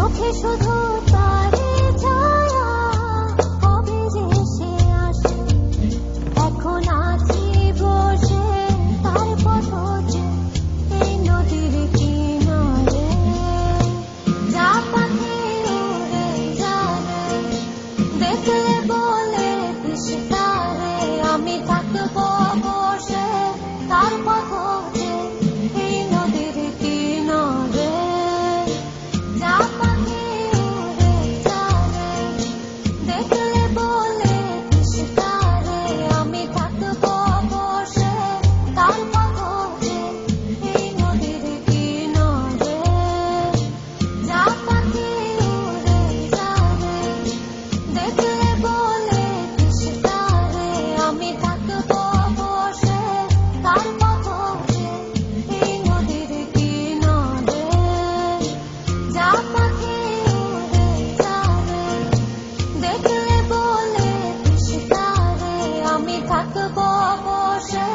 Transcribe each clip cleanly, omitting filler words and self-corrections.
চোখে শুধু তারে ছায়া, কবে যে সে আসে। এখন আছি বসে তার পথ যে এই নদীর কিনারে। যা পাখি উড়ে যাবে, দেখলে বলে দিস তারে, আমি থাকবো বসে তার পথ যে এই নদীর কিনারে। যা পাখি উড়ে যাবে, দেখলে বলে দিস তারে, আমি থাকবো বসে তার পথ যে এই নদীর কিনারে। যা পাখি উড়ে যাবে, দেখলে বলে দিস তারে, আমি থাকবো বসে তার পথ যে এই নদীর কিনারে। যা পাখি উড়ে যাবে, দেখলে বলে দিস তারে, আমি থাকবো বসে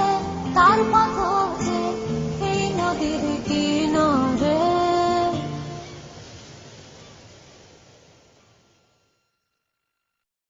তার পথ